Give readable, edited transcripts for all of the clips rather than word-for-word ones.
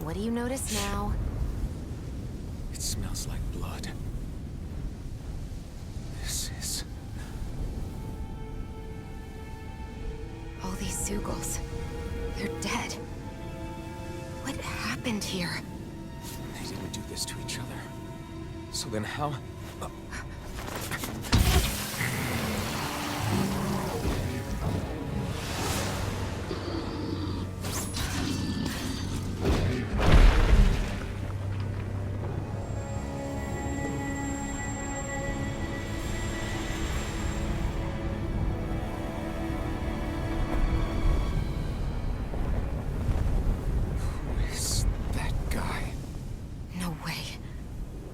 what do you notice now? It smells like blood. This is... All these Zeugles, they're dead. What happened here? They didn't do this to each other. So then how...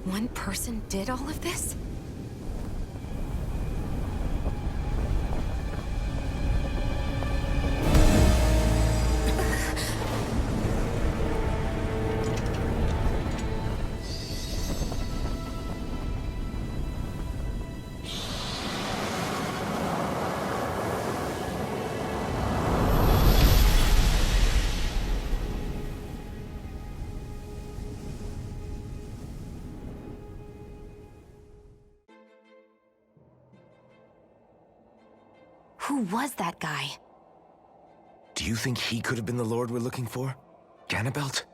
One person did all of this? Who was that guy? Do you think he could have been the Lord we're looking for? Ganabelt?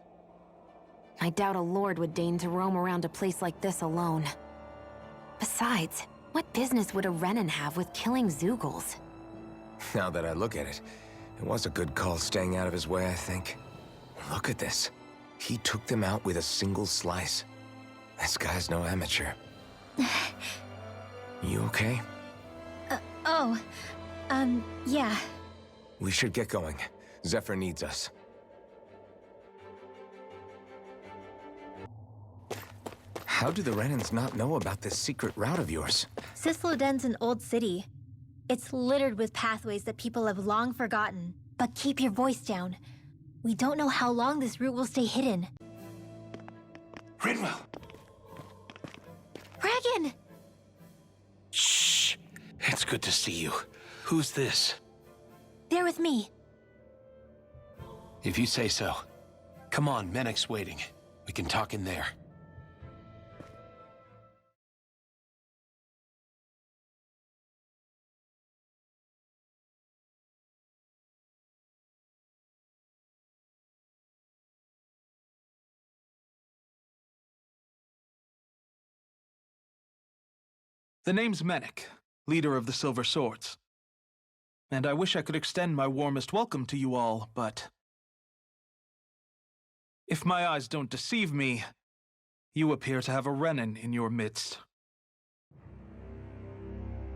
I doubt a lord would deign to roam around a place like this alone. Besides, what business would a Renan have with killing Zeugles? Now that I look at it, it was a good call staying out of his way, I think. Look at this. He took them out with a single slice. This guy's no amateur. You okay? Yeah. We should get going. Zephyr needs us. How do the Renans not know about this secret route of yours? Cisloden's an old city. It's littered with pathways that people have long forgotten. But keep your voice down. We don't know how long this route will stay hidden. Rinwell! Dragon! Shh! It's good to see you. Who's this? They're with me. If you say so. Come on, Menek's waiting. We can talk in there. The name's Menek, leader of the Silver Swords. And I wish I could extend my warmest welcome to you all, but... if my eyes don't deceive me, you appear to have a Renan in your midst.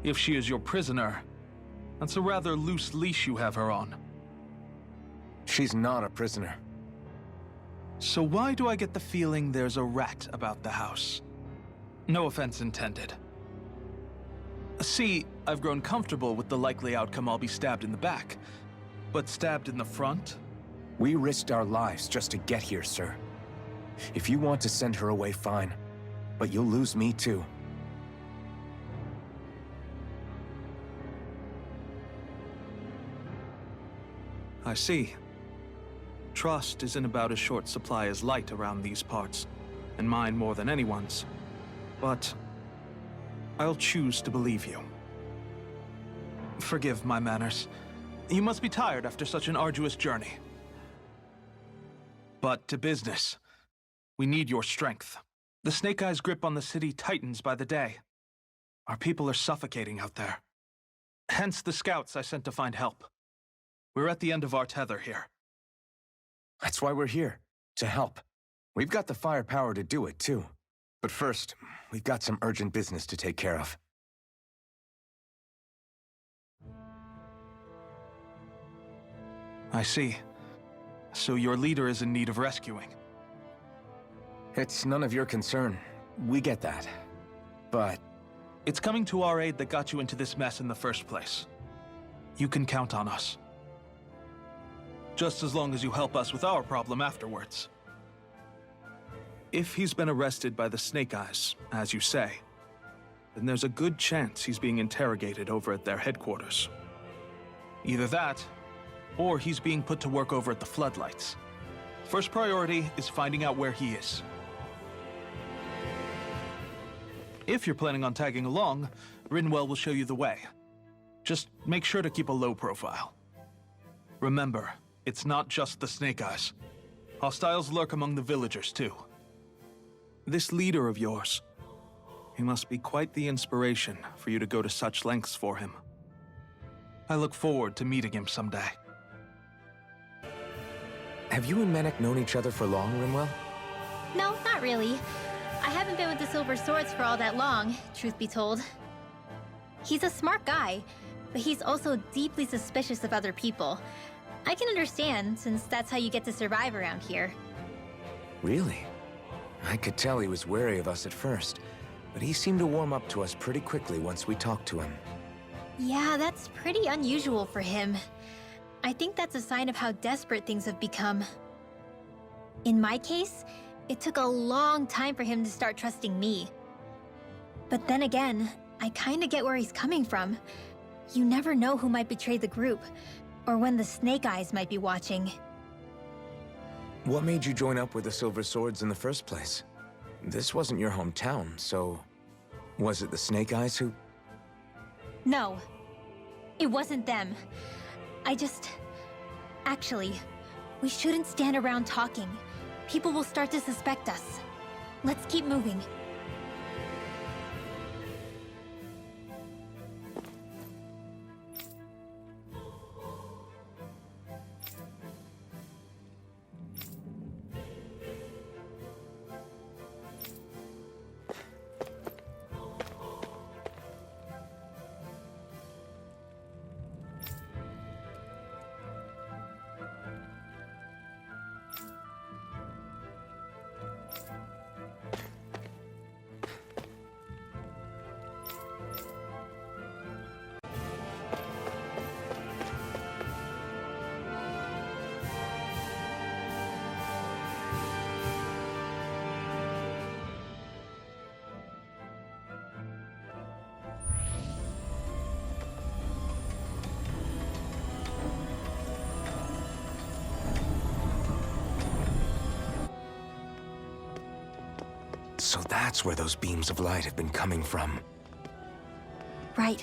If she is your prisoner, that's a rather loose leash you have her on. She's not a prisoner. So why do I get the feeling there's a rat about the house? No offense intended. See, I've grown comfortable with the likely outcome I'll be stabbed in the back. But stabbed in the front? We risked our lives just to get here, sir. If you want to send her away, fine. But you'll lose me too. I see. Trust is in about as short supply as light around these parts, and mine more than anyone's. But I'll choose to believe you. Forgive my manners. You must be tired after such an arduous journey. But to business. We need your strength. The Snake Eyes' grip on the city tightens by the day. Our people are suffocating out there. Hence the scouts I sent to find help. We're at the end of our tether here. That's why we're here, to help. We've got the firepower to do it, too. But first, we've got some urgent business to take care of. I see. So your leader is in need of rescuing. It's none of your concern. We get that. But... it's coming to our aid that got you into this mess in the first place. You can count on us. Just as long as you help us with our problem afterwards. If he's been arrested by the Snake Eyes, as you say, then there's a good chance he's being interrogated over at their headquarters. Either that, or he's being put to work over at the Floodlights. First priority is finding out where he is. If you're planning on tagging along, Rinwell will show you the way. Just make sure to keep a low profile. Remember, it's not just the Snake Eyes. Hostiles lurk among the villagers, too. This leader of yours, he must be quite the inspiration for you to go to such lengths for him. I look forward to meeting him someday. Have you and Menek known each other for long, Rinwell? No, not really. I haven't been with the Silver Swords for all that long, truth be told. He's a smart guy, but he's also deeply suspicious of other people. I can understand, since that's how you get to survive around here. Really? I could tell he was wary of us at first, but he seemed to warm up to us pretty quickly once we talked to him. Yeah, that's pretty unusual for him. I think that's a sign of how desperate things have become. In my case, it took a long time for him to start trusting me. But then again, I kinda get where he's coming from. You never know who might betray the group, or when the Snake Eyes might be watching. What made you join up with the Silver Swords in the first place? This wasn't your hometown, so... was it the Snake Eyes who... No, it wasn't them. Actually, we shouldn't stand around talking. People will start to suspect us. Let's keep moving. So that's where those beams of light have been coming from. Right.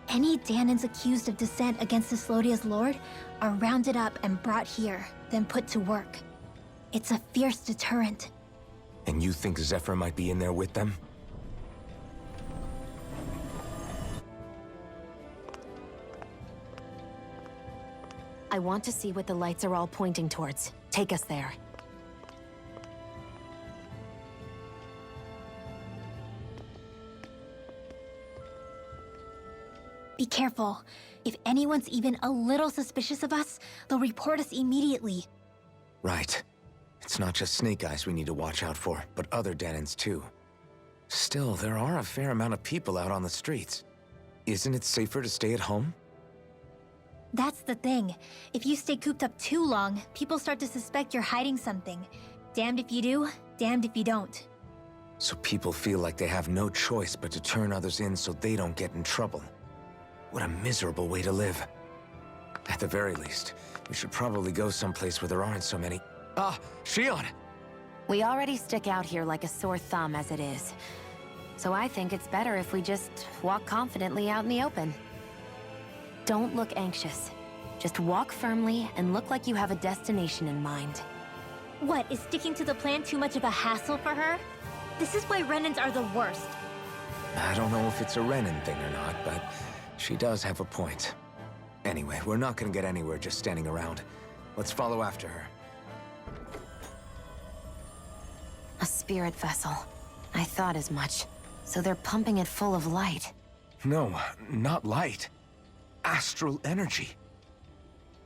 Any Danans accused of dissent against the Slodia's lord are rounded up and brought here, then put to work. It's a fierce deterrent. And you think Zephyr might be in there with them? I want to see what the lights are all pointing towards. Take us there. Be careful. If anyone's even a little suspicious of us, they'll report us immediately. Right. It's not just Snake Eyes we need to watch out for, but other Danans too. Still, there are a fair amount of people out on the streets. Isn't it safer to stay at home? That's the thing. If you stay cooped up too long, people start to suspect you're hiding something. Damned if you do, damned if you don't. So people feel like they have no choice but to turn others in so they don't get in trouble. What a miserable way to live. At the very least, we should probably go someplace where there aren't so many... Ah, Shion! We already stick out here like a sore thumb as it is. So I think it's better if we just walk confidently out in the open. Don't look anxious. Just walk firmly and look like you have a destination in mind. What, is sticking to the plan too much of a hassle for her? This is why Renans are the worst. I don't know if it's a Renan thing or not, but she does have a point. Anyway, we're not gonna get anywhere just standing around. Let's follow after her. A spirit vessel. I thought as much. So they're pumping it full of light. No, not light. Astral energy.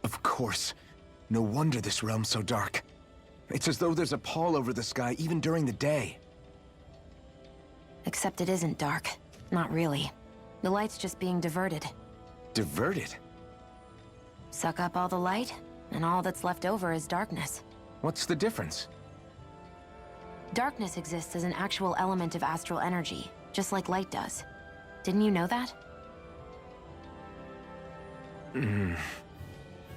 Of course. No wonder this realm's so dark. It's as though there's a pall over the sky even during the day. Except it isn't dark. Not really. The light's just being diverted. Diverted? Suck up all the light, and all that's left over is darkness. What's the difference? Darkness exists as an actual element of astral energy, just like light does. Didn't you know that?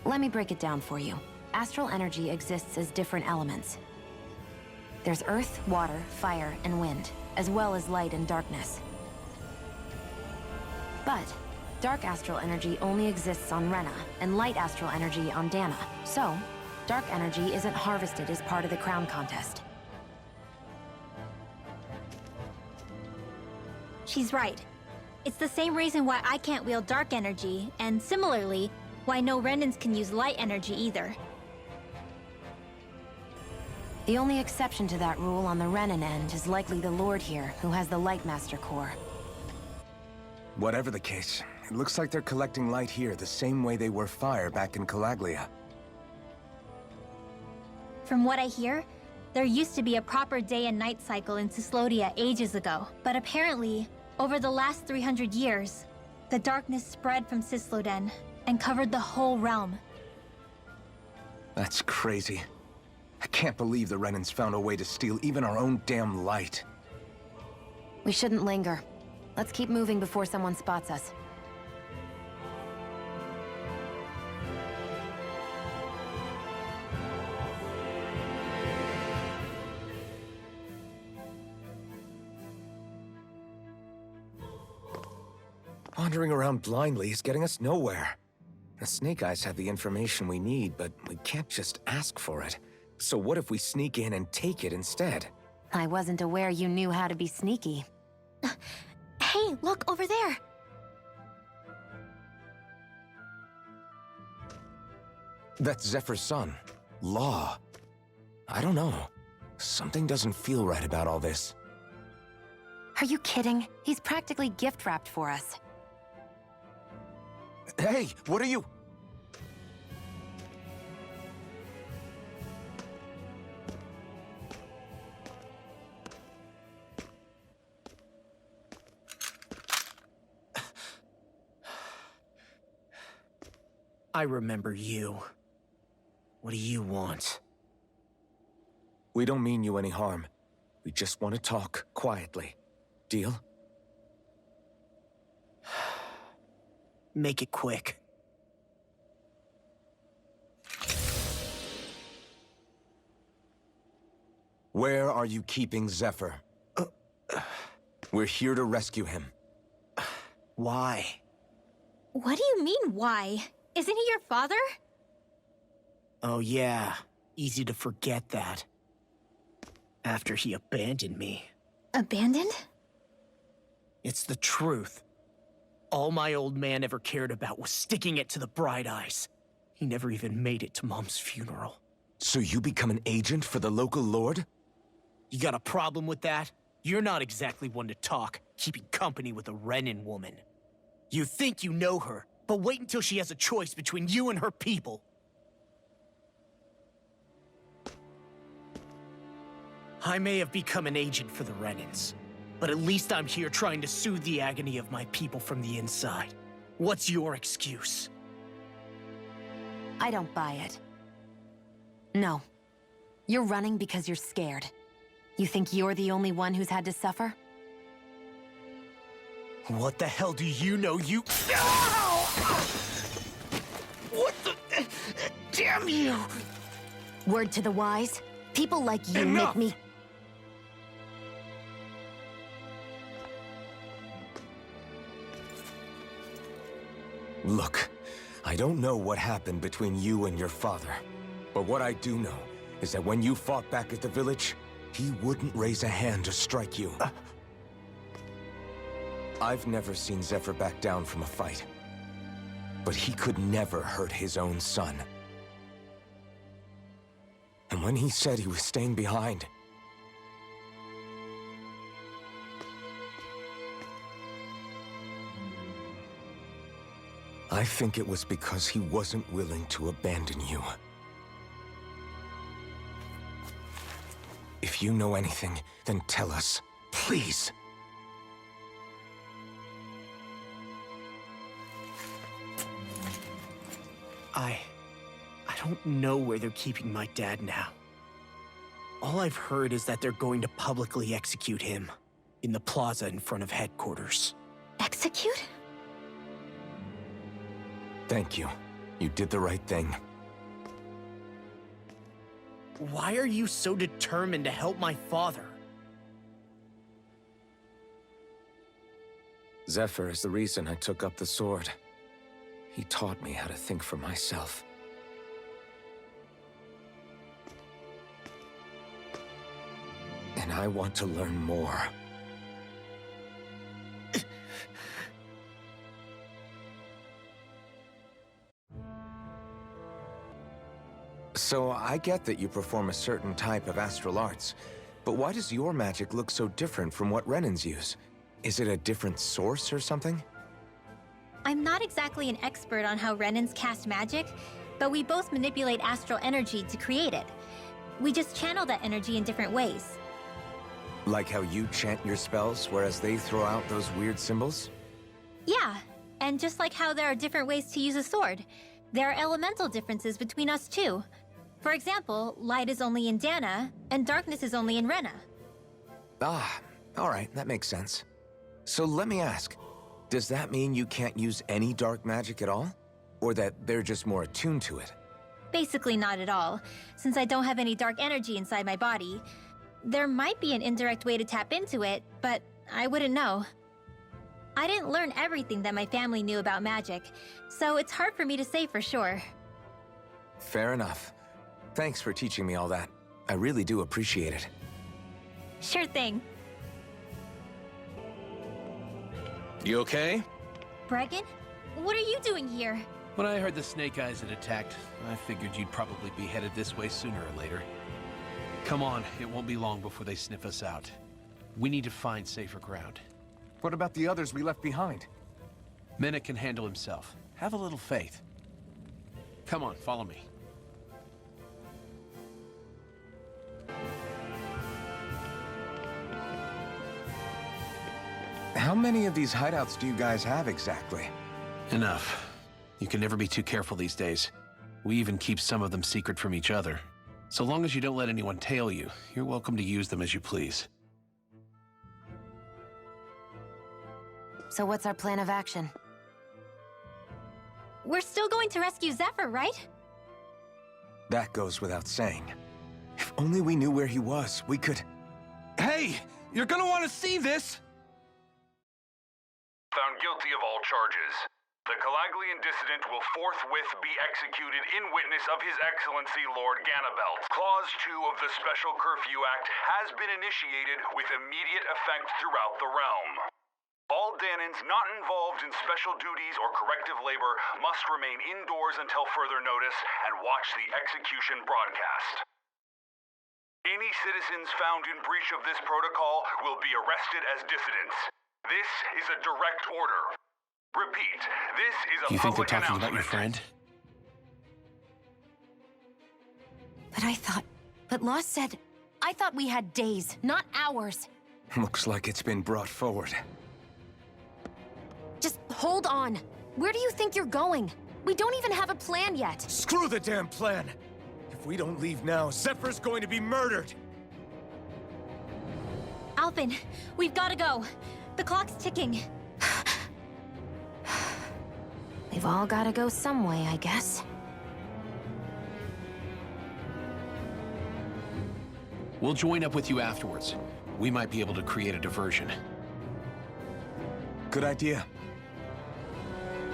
Let me break it down for you. astral energy exists as different elements. There's earth, water, fire, and wind, as well as light and darkness. But dark astral energy only exists on Rena, and light astral energy on Dana. So, dark energy isn't harvested as part of the crown contest. She's right. It's the same reason why I can't wield dark energy, and similarly, why no Renans can use light energy either. The only exception to that rule on the Renan end is likely the Lord here, who has the Light Master core. Whatever the case, it looks like they're collecting light here the same way they were fire back in Calaglia. From what I hear, there used to be a proper day and night cycle in Cyslodia ages ago, but apparently, over the last 300 years, the darkness spread from Cysloden and covered the whole realm. That's crazy. I can't believe the Renans found a way to steal even our own damn light. We shouldn't linger. Let's keep moving before someone spots us. Wandering around blindly is getting us nowhere. The Snake Eyes have the information we need, but we can't just ask for it. So what if we sneak in and take it instead? I wasn't aware you knew how to be sneaky. Hey, look over there! That's Zephyr's son, Law. I don't know. Something doesn't feel right about all this. Are you kidding? He's practically gift-wrapped for us. Hey, what are you? I remember you. What do you want? We don't mean you any harm. We just want to talk quietly. Deal? Make it quick. Where are you keeping Zephyr? We're here to rescue him. Why? What do you mean, why? Isn't he your father? Oh yeah, easy to forget that. After he abandoned me. Abandoned? It's the truth. All my old man ever cared about was sticking it to the Bright Eyes. He never even made it to Mom's funeral. So you become an agent for the local lord? You got a problem with that? You're not exactly one to talk, keeping company with a Renan woman. You think you know her, but wait until she has a choice between you and her people. I may have become an agent for the Renans, but at least I'm here trying to soothe the agony of my people from the inside. What's your excuse? I don't buy it. No. You're running because you're scared. You think you're the only one who's had to suffer? What the hell do you know, you— What the— Damn you! Word to the wise, people like you Enough! make me— Look, I don't know what happened between you and your father. But what I do know is that when you fought back at the village, he wouldn't raise a hand to strike you. I've never seen Zephyr back down from a fight. But he could never hurt his own son. And when he said he was staying behind, I think it was because he wasn't willing to abandon you. If you know anything, then tell us, please. I don't know where they're keeping my dad now. All I've heard is that they're going to publicly execute him in the plaza in front of headquarters. Execute? Thank you. You did the right thing. Why are you so determined to help my father? Zephyr is the reason I took up the sword. He taught me how to think for myself. And I want to learn more. So I get that you perform a certain type of astral arts, but why does your magic look so different from what Renan's use? Is it a different source or something? I'm not exactly an expert on how Renans cast magic, but we both manipulate astral energy to create it. We just channel that energy in different ways. Like how you chant your spells, whereas they throw out those weird symbols? Yeah, and just like how there are different ways to use a sword, there are elemental differences between us too. For example, light is only in Dana, and darkness is only in Rena. Ah, alright, that makes sense. So let me ask, does that mean you can't use any dark magic at all? Or that they're just more attuned to it? Basically not at all, since I don't have any dark energy inside my body. There might be an indirect way to tap into it, but I wouldn't know. I didn't learn everything that my family knew about magic, so it's hard for me to say for sure. Fair enough. Thanks for teaching me all that. I really do appreciate it. Sure thing. You okay? Bregan? What are you doing here? When I heard the Snake Eyes had attacked, I figured you'd probably be headed this way sooner or later. Come on, it won't be long before they sniff us out. We need to find safer ground. What about the others we left behind? Minute can handle himself. Have a little faith. Come on, follow me. How many of these hideouts do you guys have exactly? Enough. You can never be too careful these days. We even keep some of them secret from each other. So long as you don't let anyone tail you, you're welcome to use them as you please. So what's our plan of action? We're still going to rescue Zephyr, right? That goes without saying. If only we knew where he was, we could... Hey! You're gonna want to see this! Found guilty of all charges. The Calaglian dissident will forthwith be executed in witness of His Excellency Lord Ganabelt. Clause 2 of the Special Curfew Act has been initiated with immediate effect throughout the realm. All Danans not involved in special duties or corrective labor must remain indoors until further notice and watch the execution broadcast. Any citizens found in breach of this protocol will be arrested as dissidents. This is a direct order. Repeat, this is a You think they're public talking about announcement. your friend? But Law said, I thought we had days, not hours. Looks like it's been brought forward. Just hold on. Where do you think you're going? We don't even have a plan yet. Screw the damn plan! If we don't leave now, Zephyr's going to be murdered! Alpin, we've got to go. The clock's ticking. We've all gotta go some way, I guess. We'll join up with you afterwards. We might be able to create a diversion. Good idea.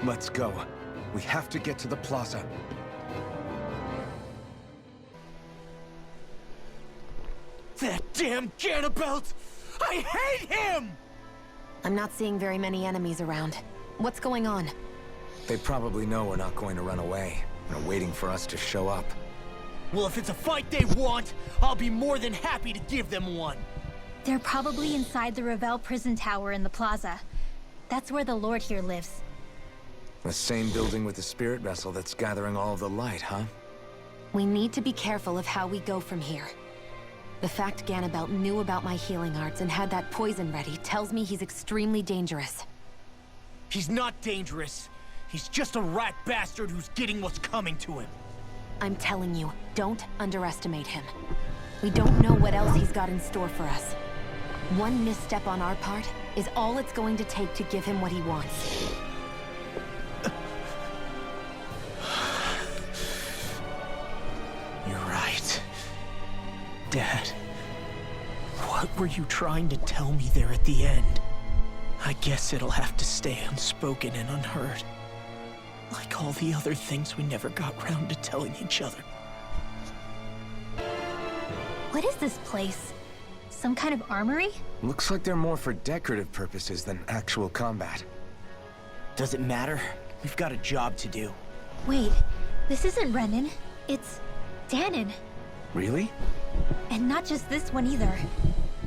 Let's go. We have to get to the plaza. That damn Ganabelt! I hate him! I'm not seeing very many enemies around. What's going on? They probably know we're not going to run away, and are waiting for us to show up. Well, if it's a fight they want, I'll be more than happy to give them one. They're probably inside the Revel prison tower in the plaza. That's where the Lord here lives. The same building with the spirit vessel that's gathering all of the light, huh? We need to be careful of how we go from here. The fact Ganabelt knew about my healing arts and had that poison ready tells me he's extremely dangerous. He's not dangerous. He's just a rat bastard who's getting what's coming to him. I'm telling you, don't underestimate him. We don't know what else he's got in store for us. One misstep on our part is all it's going to take to give him what he wants. You're right. Dad, what were you trying to tell me there at the end? I guess it'll have to stay unspoken and unheard. Like all the other things we never got round to telling each other. What is this place? Some kind of armory? Looks like they're more for decorative purposes than actual combat. Does it matter? We've got a job to do. Wait, this isn't Renan. It's Danon. Really? And not just this one either.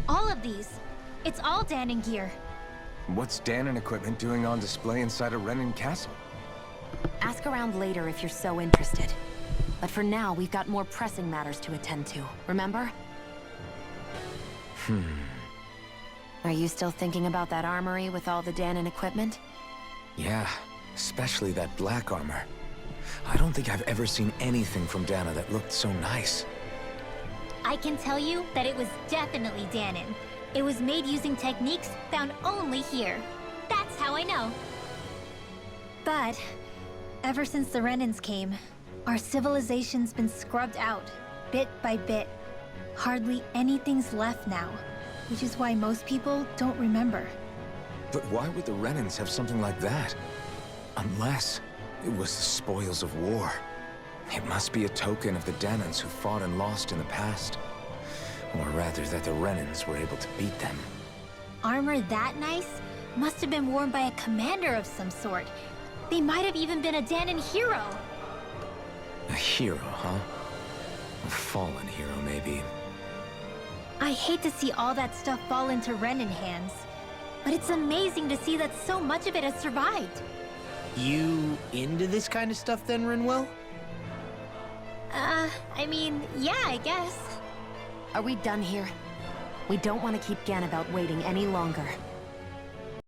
All of these. It's all Danon gear. What's Danon equipment doing on display inside a Renan castle? Ask around later if you're so interested. But for now, we've got more pressing matters to attend to, remember? Are you still thinking about that armory with all the Danon equipment? Yeah, especially that black armor. I don't think I've ever seen anything from Dana that looked so nice. I can tell you that it was definitely Danon. It was made using techniques found only here. That's how I know. But ever since the Renans came, our civilization's been scrubbed out, bit by bit. Hardly anything's left now, which is why most people don't remember. But why would the Renans have something like that? Unless it was the spoils of war. It must be a token of the Danans who fought and lost in the past. Or rather, that the Renans were able to beat them. Armor that nice must have been worn by a commander of some sort. They might have even been a Danon hero. A hero, huh? A fallen hero, maybe. I hate to see all that stuff fall into Renan hands, but it's amazing to see that so much of it has survived. You into this kind of stuff then, Rinwell? I mean, yeah, I guess. Are we done here? We don't want to keep Ganabelt waiting any longer.